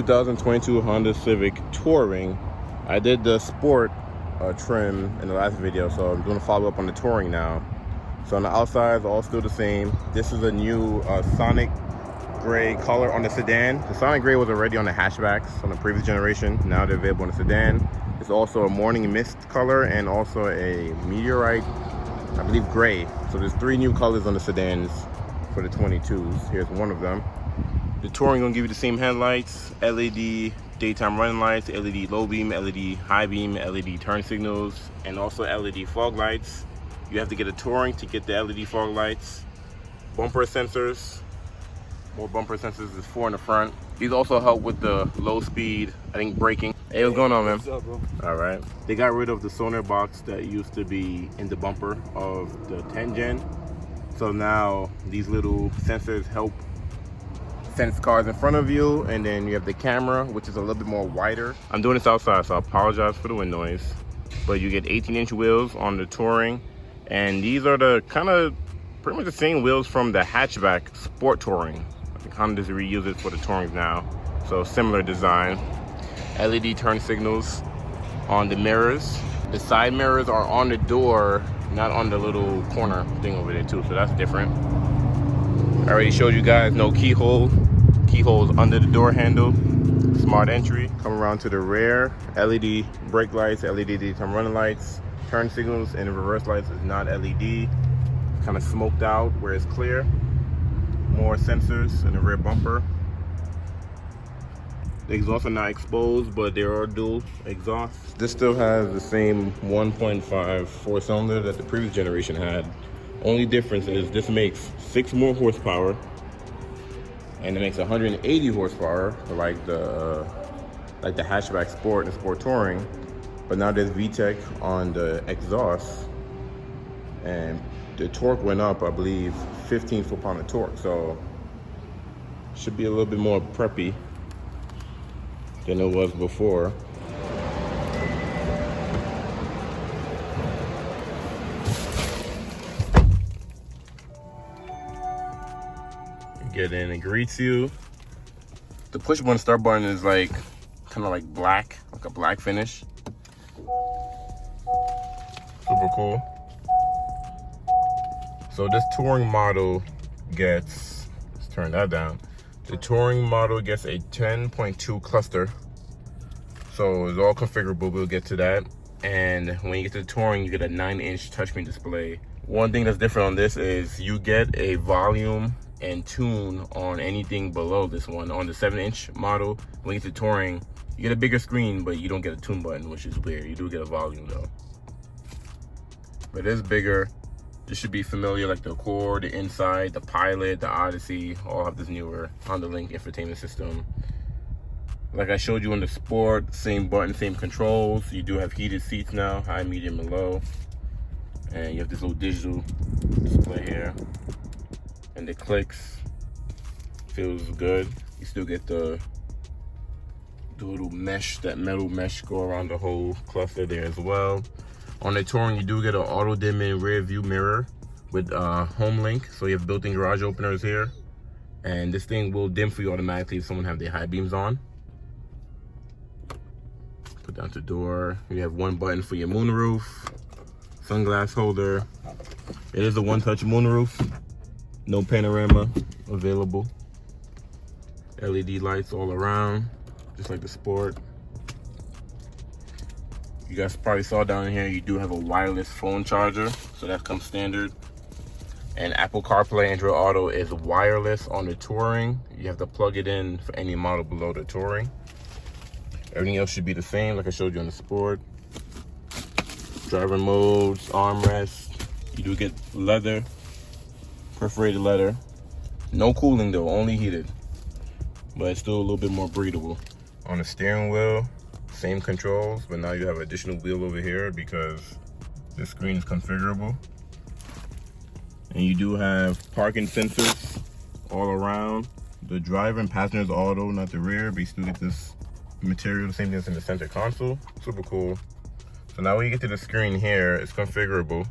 2022 Honda Civic Touring. I did the sport trim in the last video, so I'm doing a follow-up on the Touring now. So on the outside, it's all still the same. This is a new Sonic Gray color on the sedan. The Sonic Gray was already on the hatchbacks on the previous generation. Now they're available on the sedan. It's also a morning mist color and also a meteorite, I believe, gray. So there's 3 new colors on the sedans for the 22s. Here's one of them. The Touring gonna give you the same headlights, LED daytime running lights, LED low beam, LED high beam, LED turn signals, and also LED fog lights. You have to get a Touring to get the LED fog lights. Bumper sensors, more bumper sensors, there's 4 in the front. These also help with the low speed, I think, braking. Hey, what's going on, man? What's up, bro? All right. They got rid of the sonar box that used to be in the bumper of the 10 gen. So now these little sensors help sense cars in front of you, and then you have the camera, which is a little bit more wider. I'm doing this outside, so I apologize for the wind noise. But you get 18-inch wheels on the Touring, and these are the kind of pretty much the same wheels from the hatchback Sport Touring. I think Honda reuses for the Tourings now, so similar design. LED turn signals on the mirrors. The side mirrors are on the door, not on the little corner thing over there too, so that's different. I already showed you guys no keyhole. Keyhole's under the door handle. Smart entry. Come around to the rear. LED brake lights, LED daytime running lights, turn signals, and the reverse lights is not LED. Kind of smoked out where it's clear. More sensors in the rear bumper. The exhausts are not exposed, but there are dual exhausts. This still has the same 1.5 4-cylinder that the previous generation had. Only difference is this makes 6 more horsepower, and it makes 180 horsepower like the hatchback Sport and Sport Touring. But now there's VTEC on the exhaust, and the torque went up, I believe, 15 foot-pound of torque. So should be a little bit more preppy than it was before. Get in, it greets you. The push button start button is like kind of like black, like a black finish. Super cool. So this Touring model gets, let's turn that down. The Touring model gets a 10.2 cluster. So it's all configurable, we'll get to that. And when you get to the Touring, you get a 9-inch touchscreen display. One thing that's different on this is you get a volume and tune on anything below this one. On the 7-inch model, when you get to Touring, you get a bigger screen, but you don't get a tune button, which is weird. You do get a volume though. But it is bigger. This should be familiar, like the Accord, the Inside, the Pilot, the Odyssey, all have this newer Honda Link infotainment system. Like I showed you on the Sport, same button, same controls. You do have heated seats now, high, medium, and low. And you have this little digital display here. And the clicks, feels good. You still get the little mesh, that metal mesh go around the whole cluster there as well. On the Touring, you do get an auto dimming rear view mirror with home link. So you have built-in garage openers here. And this thing will dim for you automatically if someone have their high beams on. Put down the door. You have one button for your moonroof, sunglass holder. It is a one-touch moonroof. No panorama available. LED lights all around, just like the Sport. You guys probably saw down here, you do have a wireless phone charger, so that comes standard. And Apple CarPlay, Android Auto is wireless on the Touring. You have to plug it in for any model below the Touring. Everything else should be the same, like I showed you on the Sport. Driver modes, armrest. You do get leather. Perforated leather. No cooling though, only heated. But it's still a little bit more breathable. On the steering wheel, same controls, but now you have an additional wheel over here because this screen is configurable. And you do have parking sensors all around. The driver and passenger's auto, not the rear, but you still get this material, the same thing as in the center console. Super cool. So now when you get to the screen here, it's configurable.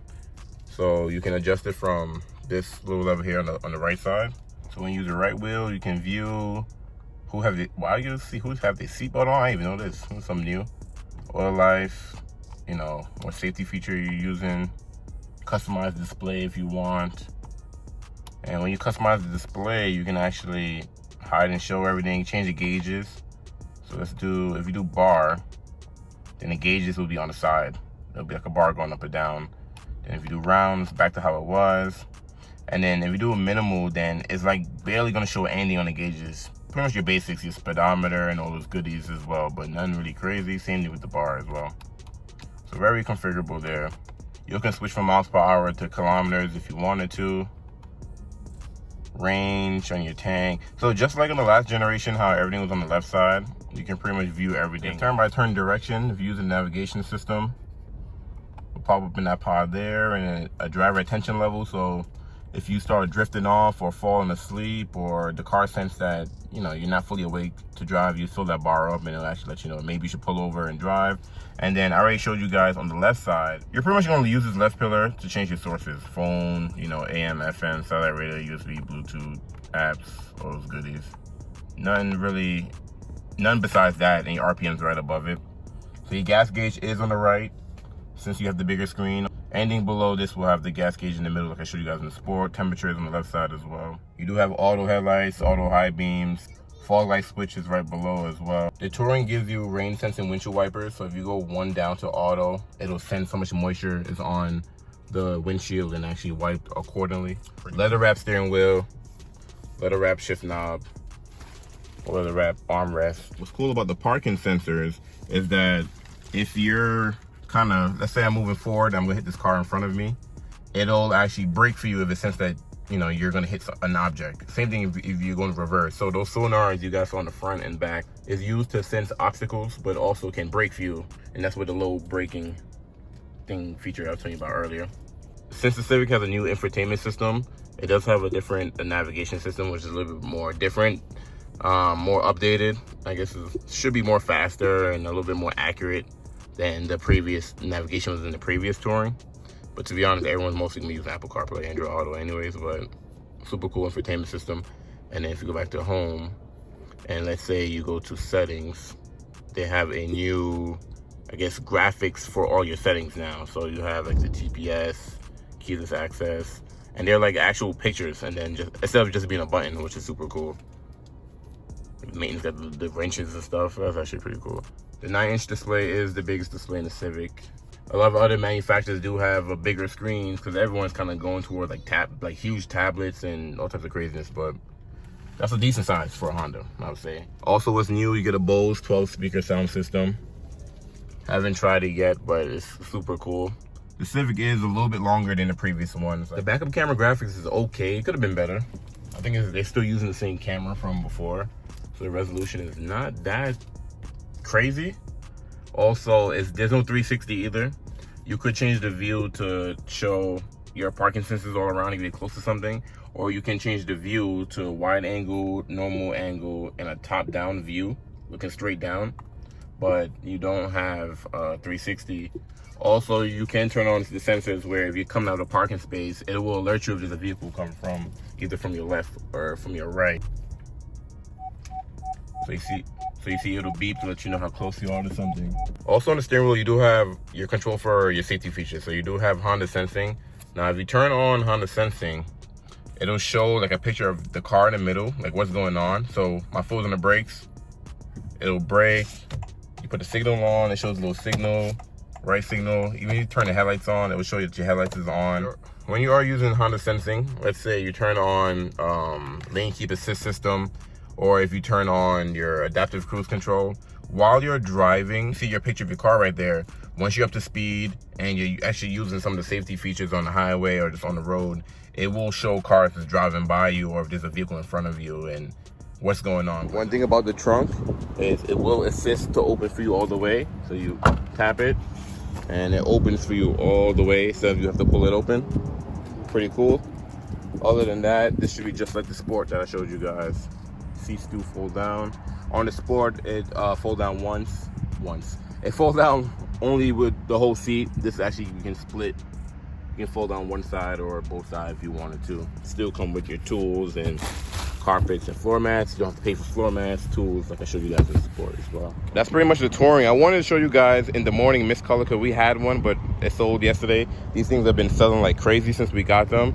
So you can adjust it from this little lever here on the right side. So when you use the right wheel, you can view, who have it. Why you see who have their seatbelt on? I didn't even know this. This is something new. Oil life, you know, what safety feature you're using. Customize display if you want. And when you customize the display, you can actually hide and show everything, change the gauges. So let's do, if you do bar, then the gauges will be on the side. It'll be like a bar going up or down. Then if you do rounds, back to how it was. And then if you do a minimal, then it's like barely gonna show anything on the gauges. Pretty much your basics, your speedometer and all those goodies as well, but nothing really crazy. Same thing with the bar as well. So very configurable there. You can switch from miles per hour to kilometers if you wanted to. Range on your tank. So just like in the last generation, how everything was on the left side, you can pretty much view everything. Turn by turn direction, if you use a navigation system, will pop up in that pod there, and a driver attention level. So if you start drifting off or falling asleep, or the car sense that, you know, you're not fully awake to drive, you fill that bar up and it'll actually let you know maybe you should pull over and drive. And then I already showed you guys on the left side, you're pretty much going to use this left pillar to change your sources. Phone, you know, AM, FM, satellite radio, USB, Bluetooth, apps, all those goodies. None besides that, and your RPM's right above it. So your gas gauge is on the right, since you have the bigger screen. Anything below this will have the gas gauge in the middle, like I showed you guys in the sport. Temperature is on the left side as well. You do have auto headlights, auto high beams, fog light switch is right below as well. The Touring gives you rain sensing windshield wipers, so if you go one down to auto, it'll sense how much moisture is on the windshield and actually wipe accordingly. Leather wrap steering wheel, leather wrap shift knob, leather wrap armrest. What's cool about the parking sensors is that if you're kind of, let's say I'm moving forward, I'm gonna hit this car in front of me, it'll actually brake for you if it senses that, you know, you're gonna hit an object. Same thing if you're going reverse. So those sonars you guys saw on the front and back is used to sense obstacles, but also can brake for you, and that's what the low braking thing feature I was telling you about earlier. Since the Civic has a new infotainment system, it does have a different navigation system, which is a little bit more different, more updated. I guess it should be more faster and a little bit more accurate than the previous navigation was in the previous Touring. But to be honest, everyone's mostly gonna use Apple CarPlay, Android Auto anyways, but super cool infotainment system. And then if you go back to home, and let's say you go to settings, they have a new, I guess, graphics for all your settings now. So you have like the TPS, keyless access, and they're like actual pictures, and then just instead of just being a button, which is super cool. Maintenance got the wrenches and stuff. That's actually pretty cool. The 9-inch display is the biggest display in the Civic. A lot of other manufacturers do have a bigger screens because everyone's kind of going towards like huge tablets and all types of craziness, but that's a decent size for a Honda, I would say. Also, what's new, you get a Bose 12-speaker sound system. Haven't tried it yet, but it's super cool. The Civic is a little bit longer than the previous ones. The backup camera graphics is okay. It could have been better. I think they're still using the same camera from before, so the resolution is not that crazy. Also, there's no 360 either. You could change the view to show your parking sensors all around if you get close to something, or you can change the view to wide angle, normal angle, and a top-down view looking straight down, but you don't have 360. Also, you can turn on the sensors where if you come out of a parking space, it will alert you if there's a vehicle coming from either from your left or from your right. So you see it'll beep to let you know how close you are to something. Also on the steering wheel, you do have your control for your safety features. So you do have Honda Sensing. Now, if you turn on Honda Sensing, it'll show like a picture of the car in the middle, like what's going on. So my foot's on the brakes, it'll brake. You put the signal on, it shows a little signal, right signal. Even if you turn the headlights on, it will show you that your headlights is on. When you are using Honda Sensing, let's say you turn on lane keep assist system, or if you turn on your adaptive cruise control, while you're driving, see your picture of your car right there. Once you're up to speed and you're actually using some of the safety features on the highway or just on the road, it will show cars that's driving by you, or if there's a vehicle in front of you and what's going on. One thing about the trunk is it will assist to open for you all the way. So you tap it and it opens for you all the way, so you have to pull it open. Pretty cool. Other than that, this should be just like the Sport that I showed you guys. Seats do fold down. On the Sport, it fold down once. It folds down only with the whole seat. This actually, you can split. You can fold down one side or both sides if you wanted to. Still come with your tools and carpets and floor mats. You don't have to pay for floor mats, tools, like I showed you guys in the support as well. That's pretty much the touring. I wanted to show you guys in the morning mist color because we had one, but it sold yesterday. These things have been selling like crazy since we got them.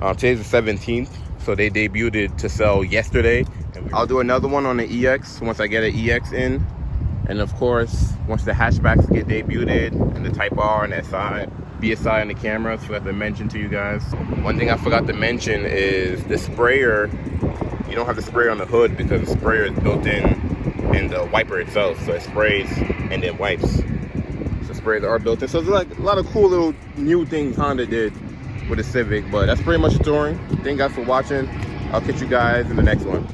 Today's the 17th, so they debuted it to sell yesterday. I'll do another one on the EX once I get an EX in. And of course, once the hatchbacks get debuted and the Type R and SI, BSI and the cameras, forgot to mention to you guys. One thing I forgot to mention is the sprayer. You don't have the sprayer on the hood because the sprayer is built in the wiper itself. So it sprays and then wipes. So sprayers are built in. So there's like a lot of cool little new things Honda did with the Civic. But that's pretty much the touring. Thank you guys for watching. I'll catch you guys in the next one.